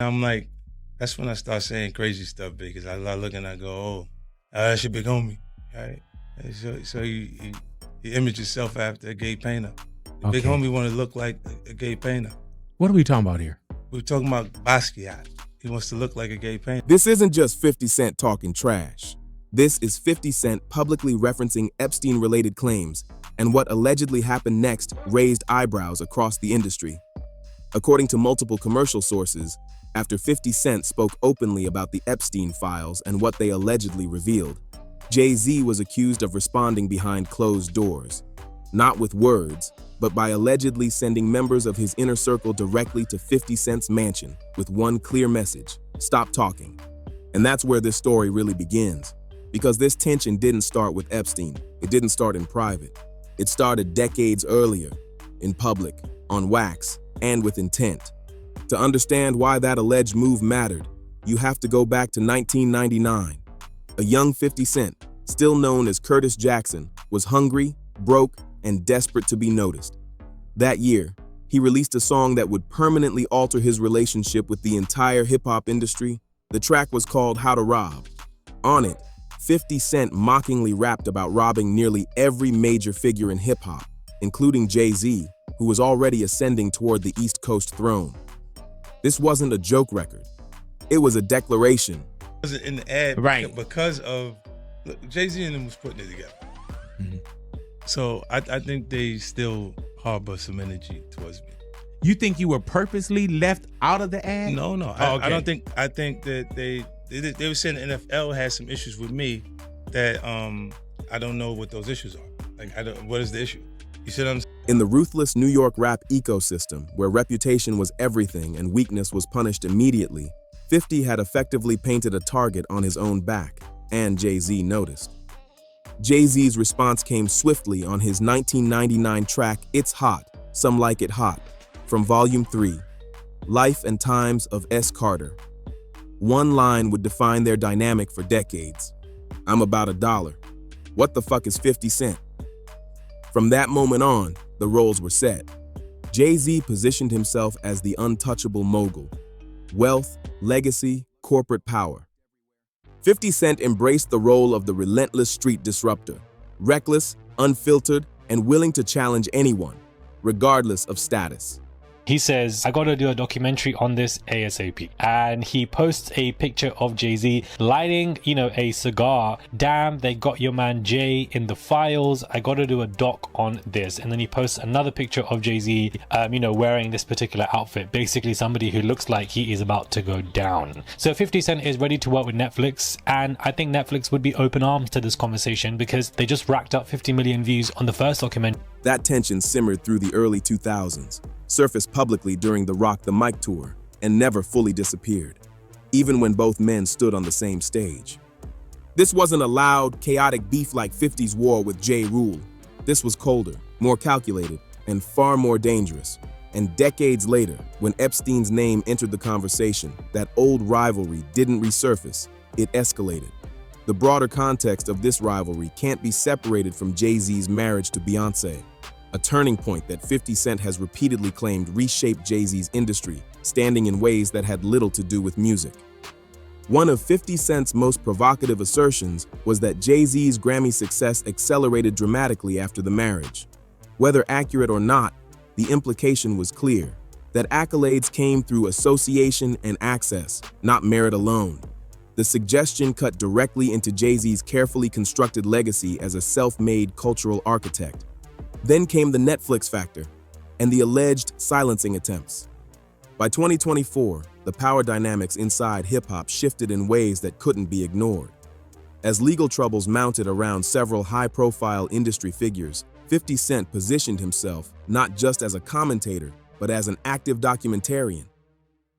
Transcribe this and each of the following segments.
I'm like, that's when I start saying crazy stuff because I look and I go, oh, that's your big homie, right? And so you image yourself after a gay painter. The big homie want to look like a gay painter. What are we talking about here? We're talking about Basquiat. He wants to look like a gay painter. This isn't just 50 Cent talking trash. This is 50 Cent publicly referencing Epstein-related claims, and what allegedly happened next raised eyebrows across the industry. According to multiple commercial sources, after 50 Cent spoke openly about the Epstein files and what they allegedly revealed, Jay-Z was accused of responding behind closed doors, not with words, but by allegedly sending members of his inner circle directly to 50 Cent's mansion with one clear message: stop talking. And that's where this story really begins, because this tension didn't start with Epstein. It didn't start in private. It started decades earlier, in public, on wax, and with intent. To understand why that alleged move mattered, you have to go back to 1999. A young 50 Cent, still known as Curtis Jackson, was hungry, broke, and desperate to be noticed. That year, he released a song that would permanently alter his relationship with the entire hip-hop industry. The track was called How to Rob. On it, 50 Cent mockingly rapped about robbing nearly every major figure in hip-hop, including Jay-Z, who was already ascending toward the East Coast throne. This wasn't a joke record. It was a declaration. It was in the ad, right? Because of Jay-Z and them was putting it together. Mm-hmm. So I think they still harbor some energy towards me. You think you were purposely left out of the ad? No. I don't think. I think that they were saying the NFL has some issues with me that I don't know what those issues are. Like, what is the issue? You see what I'm saying? In the ruthless New York rap ecosystem, where reputation was everything and weakness was punished immediately, 50 had effectively painted a target on his own back, and Jay-Z noticed. Jay-Z's response came swiftly on his 1999 track It's Hot, Some Like It Hot, from Volume 3, Life and Times of S. Carter. One line would define their dynamic for decades: I'm about $1. What the fuck is 50 Cent? From that moment on, the roles were set. Jay-Z positioned himself as the untouchable mogul: wealth, legacy, corporate power. 50 Cent embraced the role of the relentless street disruptor, reckless, unfiltered, and willing to challenge anyone, regardless of status. He says, I gotta do a documentary on this ASAP. And he posts a picture of Jay-Z lighting, a cigar. Damn, they got your man Jay in the files. I gotta do a doc on this. And then he posts another picture of Jay-Z, wearing this particular outfit. Basically somebody who looks like he is about to go down. So 50 Cent is ready to work with Netflix. And I think Netflix would be open arms to this conversation because they just racked up 50 million views on the first documentary. That tension simmered through the early 2000s, surfaced publicly during the Rock the Mic tour, and never fully disappeared, even when both men stood on the same stage. This wasn't a loud, chaotic beef like 50's war with J. Rule. This was colder, more calculated, and far more dangerous. And decades later, when Epstein's name entered the conversation, that old rivalry didn't resurface, it escalated. The broader context of this rivalry can't be separated from Jay-Z's marriage to Beyoncé, a turning point that 50 Cent has repeatedly claimed reshaped Jay-Z's industry, standing in ways that had little to do with music. One of 50 Cent's most provocative assertions was that Jay-Z's Grammy success accelerated dramatically after the marriage. Whether accurate or not, the implication was clear, that accolades came through association and access, not merit alone. The suggestion cut directly into Jay-Z's carefully constructed legacy as a self-made cultural architect. Then came the Netflix factor and the alleged silencing attempts. By 2024, the power dynamics inside hip-hop shifted in ways that couldn't be ignored. As legal troubles mounted around several high-profile industry figures, 50 Cent positioned himself not just as a commentator, but as an active documentarian.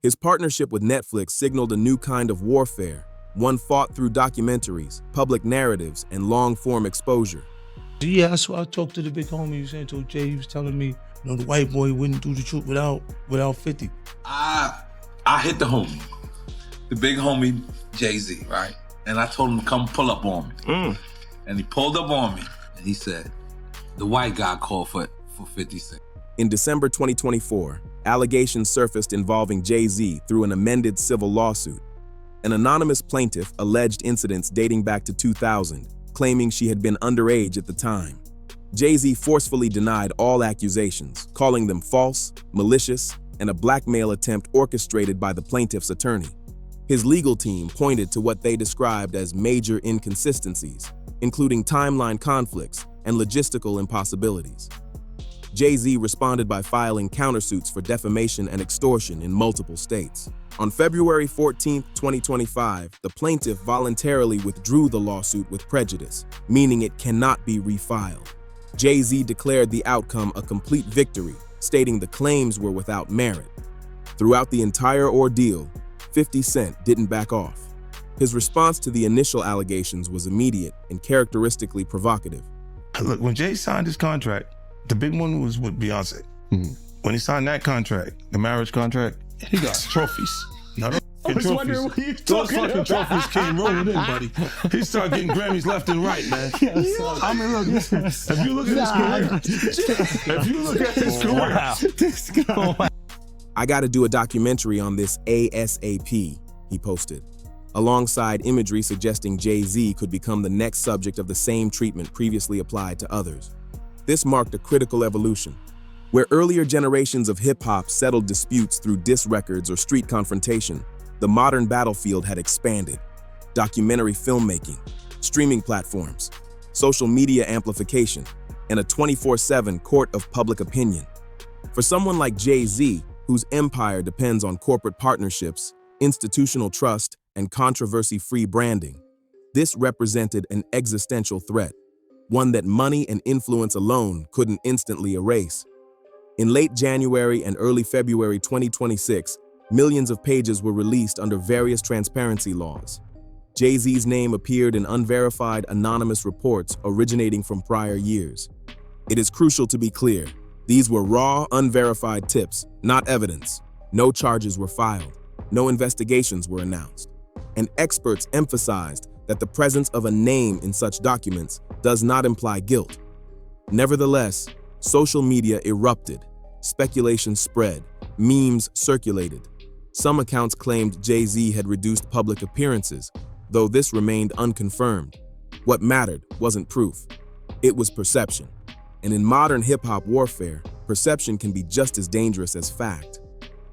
His partnership with Netflix signaled a new kind of warfare, one fought through documentaries, public narratives, and long-form exposure. Yeah, that's why I talked to the big homie. He was saying to Jay, he was telling me, the white boy wouldn't do the truth without 50. I hit the homie, the big homie Jay-Z, right? And I told him to come pull up on me. And he pulled up on me and he said, the white guy called for 50 Cent. In December 2024, allegations surfaced involving Jay-Z through an amended civil lawsuit. An anonymous plaintiff alleged incidents dating back to 2000, claiming she had been underage at the time. Jay-Z forcefully denied all accusations, calling them false, malicious, and a blackmail attempt orchestrated by the plaintiff's attorney. His legal team pointed to what they described as major inconsistencies, including timeline conflicts and logistical impossibilities. Jay-Z responded by filing countersuits for defamation and extortion in multiple states. On February 14, 2025, the plaintiff voluntarily withdrew the lawsuit with prejudice, meaning it cannot be refiled. Jay-Z declared the outcome a complete victory, stating the claims were without merit. Throughout the entire ordeal, 50 Cent didn't back off. His response to the initial allegations was immediate and characteristically provocative. Look, when Jay signed his contract, the big one was with Beyonce. When he signed that contract, the marriage contract, he got trophies. Not trophies. Those fucking trophies came rolling in, buddy. He started getting Grammys left and right, man. I mean, look, if you look at his career, I got to do a documentary on this ASAP, he posted, alongside imagery suggesting Jay-Z could become the next subject of the same treatment previously applied to others. This marked a critical evolution. Where earlier generations of hip-hop settled disputes through diss records or street confrontation, the modern battlefield had expanded. Documentary filmmaking, streaming platforms, social media amplification, and a 24/7 court of public opinion. For someone like Jay-Z, whose empire depends on corporate partnerships, institutional trust, and controversy-free branding, this represented an existential threat, one that money and influence alone couldn't instantly erase. In late January and early February 2026, millions of pages were released under various transparency laws. Jay-Z's name appeared in unverified anonymous reports originating from prior years. It is crucial to be clear, these were raw, unverified tips, not evidence. No charges were filed, no investigations were announced, and experts emphasized that the presence of a name in such documents does not imply guilt. Nevertheless, social media erupted, speculation spread, memes circulated. Some accounts claimed Jay-Z had reduced public appearances, though this remained unconfirmed. What mattered wasn't proof, it was perception. And in modern hip-hop warfare, perception can be just as dangerous as fact.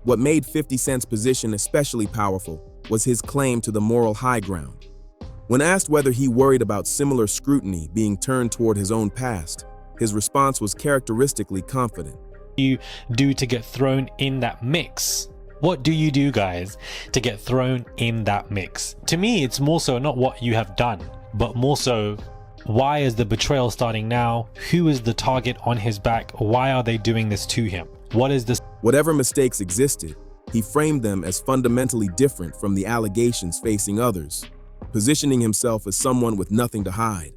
What made 50 Cent's position especially powerful was his claim to the moral high ground. When asked whether he worried about similar scrutiny being turned toward his own past, his response was characteristically confident. You do to get thrown in that mix? What do you do, guys, to get thrown in that mix? To me, it's more so not what you have done, but more so, why is the betrayal starting now? Who is the target on his back? Why are they doing this to him? What is this? Whatever mistakes existed, he framed them as fundamentally different from the allegations facing others, positioning himself as someone with nothing to hide.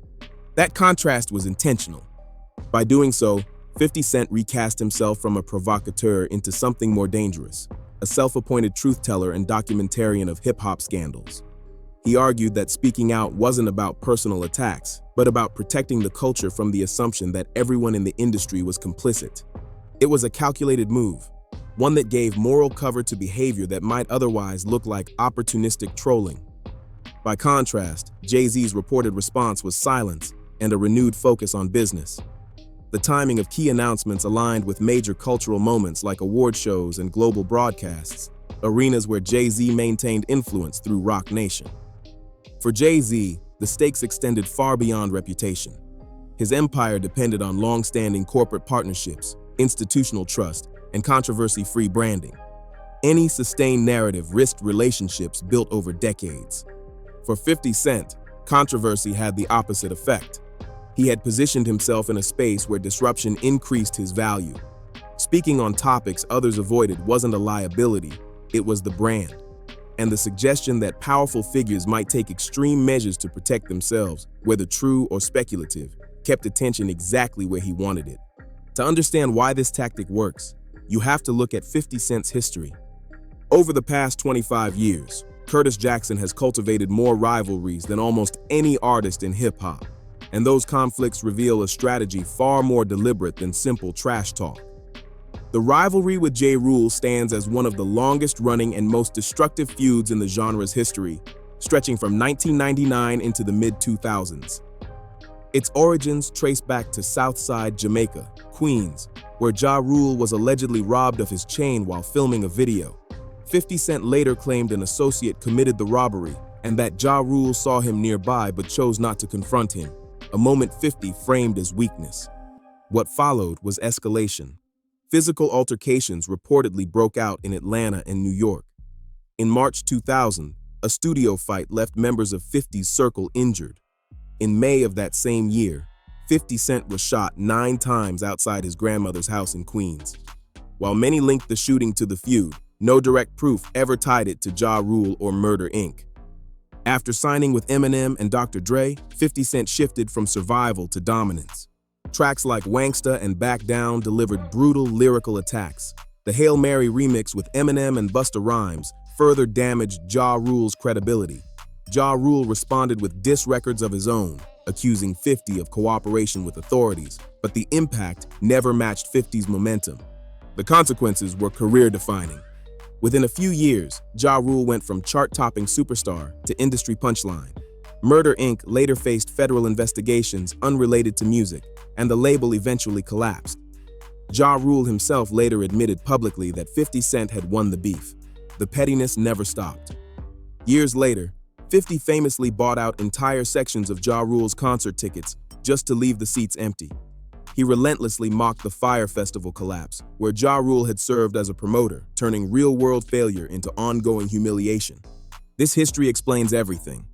That contrast was intentional. By doing so, 50 Cent recast himself from a provocateur into something more dangerous, a self-appointed truth-teller and documentarian of hip-hop scandals. He argued that speaking out wasn't about personal attacks, but about protecting the culture from the assumption that everyone in the industry was complicit. It was a calculated move, one that gave moral cover to behavior that might otherwise look like opportunistic trolling. By contrast, Jay-Z's reported response was silence and a renewed focus on business. The timing of key announcements aligned with major cultural moments like award shows and global broadcasts, arenas where Jay-Z maintained influence through Roc Nation. For Jay-Z, the stakes extended far beyond reputation. His empire depended on long-standing corporate partnerships, institutional trust, and controversy-free branding. Any sustained narrative risked relationships built over decades. For 50 Cent, controversy had the opposite effect. He had positioned himself in a space where disruption increased his value. Speaking on topics others avoided wasn't a liability, it was the brand. And the suggestion that powerful figures might take extreme measures to protect themselves, whether true or speculative, kept attention exactly where he wanted it. To understand why this tactic works, you have to look at 50 Cent's history. Over the past 25 years, Curtis Jackson has cultivated more rivalries than almost any artist in hip-hop, and those conflicts reveal a strategy far more deliberate than simple trash talk. The rivalry with Ja Rule stands as one of the longest-running and most destructive feuds in the genre's history, stretching from 1999 into the mid-2000s. Its origins trace back to Southside Jamaica, Queens, where Ja Rule was allegedly robbed of his chain while filming a video. 50 Cent later claimed an associate committed the robbery and that Ja Rule saw him nearby but chose not to confront him, a moment 50 framed as weakness. What followed was escalation. Physical altercations reportedly broke out in Atlanta and New York. In March 2000, a studio fight left members of 50's Circle injured. In May of that same year, 50 Cent was shot 9 times outside his grandmother's house in Queens. While many linked the shooting to the feud, no direct proof ever tied it to Ja Rule or Murder, Inc. After signing with Eminem and Dr. Dre, 50 Cent shifted from survival to dominance. Tracks like Wanksta and Back Down delivered brutal lyrical attacks. The Hail Mary remix with Eminem and Busta Rhymes further damaged Ja Rule's credibility. Ja Rule responded with diss records of his own, accusing 50 of cooperation with authorities, but the impact never matched 50's momentum. The consequences were career-defining. Within a few years, Ja Rule went from chart-topping superstar to industry punchline. Murder, Inc. later faced federal investigations unrelated to music, and the label eventually collapsed. Ja Rule himself later admitted publicly that 50 Cent had won the beef. The pettiness never stopped. Years later, 50 famously bought out entire sections of Ja Rule's concert tickets just to leave the seats empty. He relentlessly mocked the Fyre Festival collapse, where Ja Rule had served as a promoter, turning real-world failure into ongoing humiliation. This history explains everything.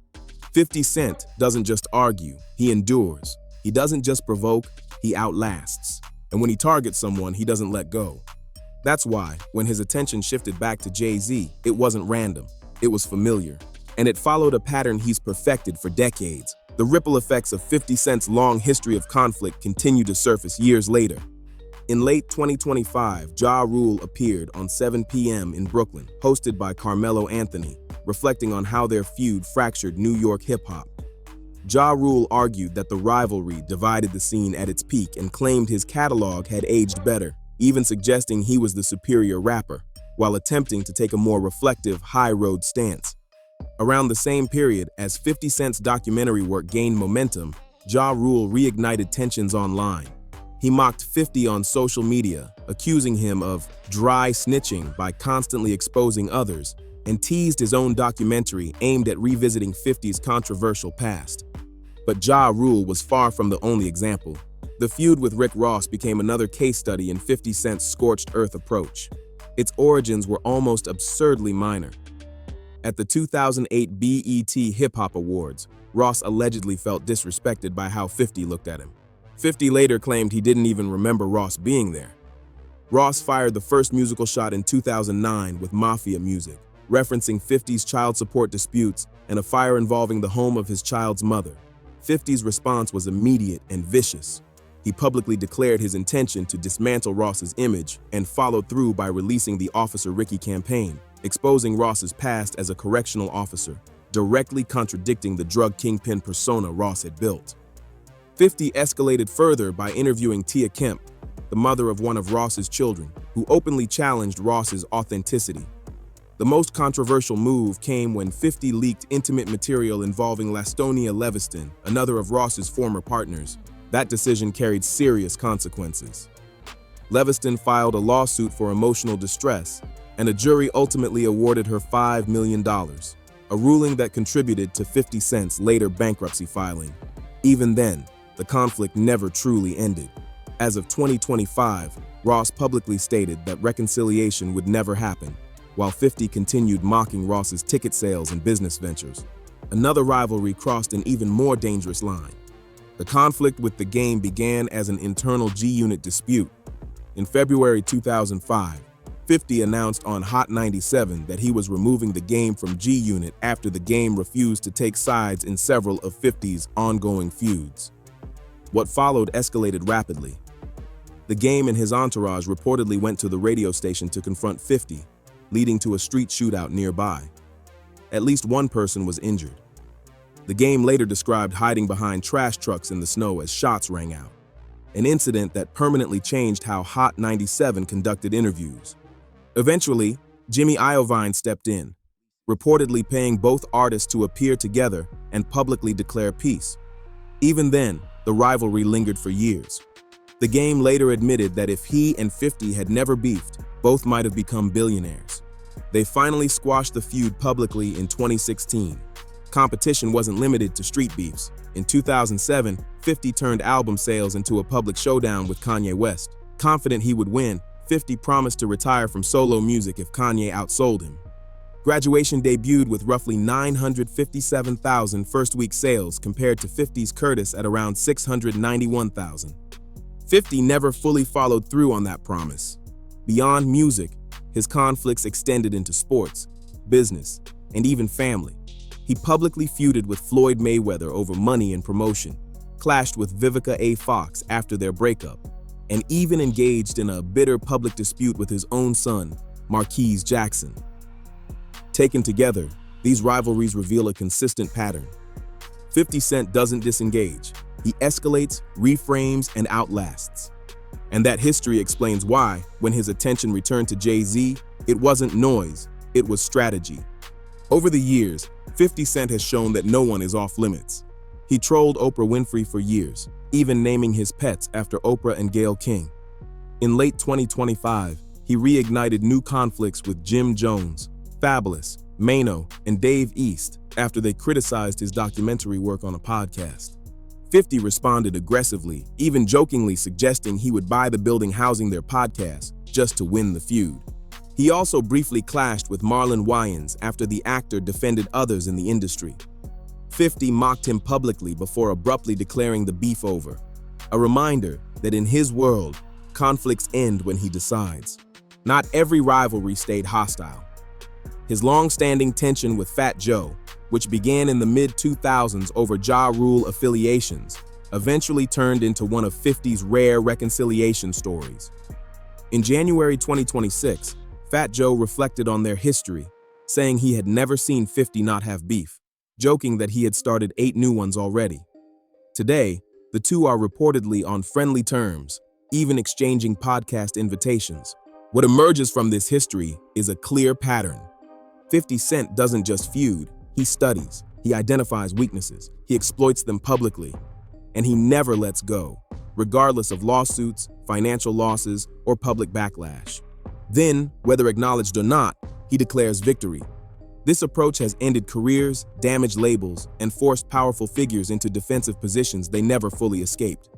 50 Cent doesn't just argue, he endures. He doesn't just provoke, he outlasts. And when he targets someone, he doesn't let go. That's why, when his attention shifted back to Jay-Z, it wasn't random, it was familiar. And it followed a pattern he's perfected for decades. The ripple effects of 50 Cent's long history of conflict continue to surface years later. In late 2025, Ja Rule appeared on 7 p.m. in Brooklyn, hosted by Carmelo Anthony, reflecting on how their feud fractured New York hip-hop. Ja Rule argued that the rivalry divided the scene at its peak and claimed his catalog had aged better, even suggesting he was the superior rapper, while attempting to take a more reflective, high-road stance. Around the same period, as 50 Cent's documentary work gained momentum, Ja Rule reignited tensions online. He mocked 50 on social media, accusing him of dry snitching by constantly exposing others, and teased his own documentary aimed at revisiting 50's controversial past. But Ja Rule was far from the only example. The feud with Rick Ross became another case study in 50 Cent's scorched earth approach. Its origins were almost absurdly minor. At the 2008 BET Hip Hop Awards, Ross allegedly felt disrespected by how 50 looked at him. 50 later claimed he didn't even remember Ross being there. Ross fired the first musical shot in 2009 with Mafia music, referencing 50's child support disputes and a fire involving the home of his child's mother. 50's response was immediate and vicious. He publicly declared his intention to dismantle Ross's image and followed through by releasing the Officer Ricky campaign, exposing Ross's past as a correctional officer, directly contradicting the drug kingpin persona Ross had built. 50 escalated further by interviewing Tia Kemp, the mother of one of Ross's children, who openly challenged Ross's authenticity. The most controversial move came when 50 leaked intimate material involving Lastonia Leviston, another of Ross's former partners. That decision carried serious consequences. Leviston filed a lawsuit for emotional distress, and a jury ultimately awarded her $5 million, a ruling that contributed to 50 Cent's later bankruptcy filing. Even then, the conflict never truly ended. As of 2025, Ross publicly stated that reconciliation would never happen, while 50 continued mocking Ross's ticket sales and business ventures. Another rivalry crossed an even more dangerous line. The conflict with the game began as an internal G-Unit dispute. In February 2005, 50 announced on Hot 97 that he was removing the game from G-Unit after the game refused to take sides in several of 50's ongoing feuds. What followed escalated rapidly. The game and his entourage reportedly went to the radio station to confront 50, leading to a street shootout nearby. At least one person was injured. The game later described hiding behind trash trucks in the snow as shots rang out. an incident that permanently changed how Hot 97 conducted interviews. Eventually, Jimmy Iovine stepped in, reportedly paying both artists to appear together and publicly declare peace. Even then, the rivalry lingered for years. The Game later admitted that if he and 50 had never beefed, both might have become billionaires. They finally squashed the feud publicly in 2016. Competition wasn't limited to street beefs. In 2007, 50 turned album sales into a public showdown with Kanye West. Confident he would win, 50 promised to retire from solo music if Kanye outsold him. Graduation debuted with roughly 957,000 first-week sales compared to 50's Curtis at around 691,000. 50 never fully followed through on that promise. Beyond music, his conflicts extended into sports, business, and even family. He publicly feuded with Floyd Mayweather over money and promotion, clashed with Vivica A. Fox after their breakup, and even engaged in a bitter public dispute with his own son, Marquise Jackson. Taken together, these rivalries reveal a consistent pattern. 50 Cent doesn't disengage. He escalates, reframes, and outlasts. And that history explains why, when his attention returned to Jay-Z, it wasn't noise, it was strategy. Over the years, 50 Cent has shown that no one is off limits. He trolled Oprah Winfrey for years, even naming his pets after Oprah and Gayle King. In late 2025, he reignited new conflicts with Jim Jones, Fabulous, Mano, and Dave East after they criticized his documentary work on a podcast. 50 responded aggressively, even jokingly suggesting he would buy the building housing their podcast just to win the feud. He also briefly clashed with Marlon Wayans after the actor defended others in the industry. 50 mocked him publicly before abruptly declaring the beef over. A reminder that in his world, conflicts end when he decides. Not every rivalry stayed hostile. His long-standing tension with Fat Joe, which began in the mid-2000s over Ja Rule affiliations, eventually turned into one of 50's rare reconciliation stories. In January 2026, Fat Joe reflected on their history, saying he had never seen 50 not have beef, joking that he had started 8 new ones already. Today, the two are reportedly on friendly terms, even exchanging podcast invitations. What emerges from this history is a clear pattern. 50 Cent doesn't just feud, he studies, he identifies weaknesses, he exploits them publicly, and he never lets go, regardless of lawsuits, financial losses, or public backlash. Then, whether acknowledged or not, he declares victory. This approach has ended careers, damaged labels, and forced powerful figures into defensive positions they never fully escaped.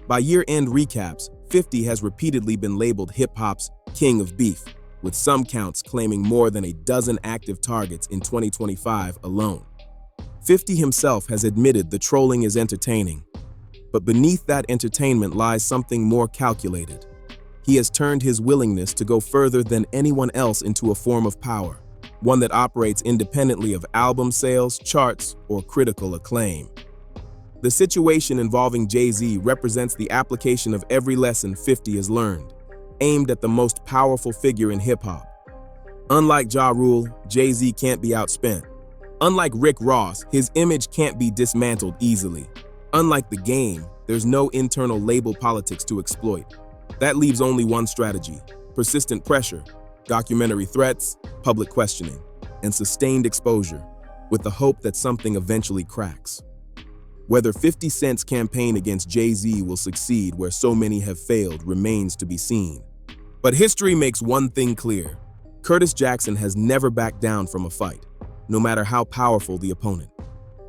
By year-end recaps, 50 has repeatedly been labeled hip-hop's king of beef, with some counts claiming more than a dozen active targets in 2025 alone. 50 himself has admitted the trolling is entertaining, but beneath that entertainment lies something more calculated. He has turned his willingness to go further than anyone else into a form of power, one that operates independently of album sales, charts, or critical acclaim. The situation involving Jay-Z represents the application of every lesson 50 has learned, aimed at the most powerful figure in hip-hop. Unlike Ja Rule, Jay-Z can't be outspent. Unlike Rick Ross, his image can't be dismantled easily. Unlike The Game, there's no internal label politics to exploit. That leaves only one strategy: persistent pressure, documentary threats, public questioning, and sustained exposure, with the hope that something eventually cracks. Whether 50 Cent's campaign against Jay-Z will succeed where so many have failed remains to be seen. But history makes one thing clear: Curtis Jackson has never backed down from a fight, no matter how powerful the opponent.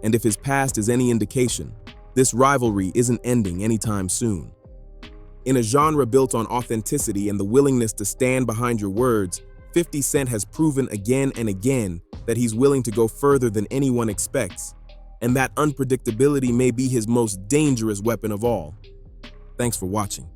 And if his past is any indication, this rivalry isn't ending anytime soon. In a genre built on authenticity and the willingness to stand behind your words, 50 Cent has proven again and again that he's willing to go further than anyone expects, and that unpredictability may be his most dangerous weapon of all. Thanks for watching.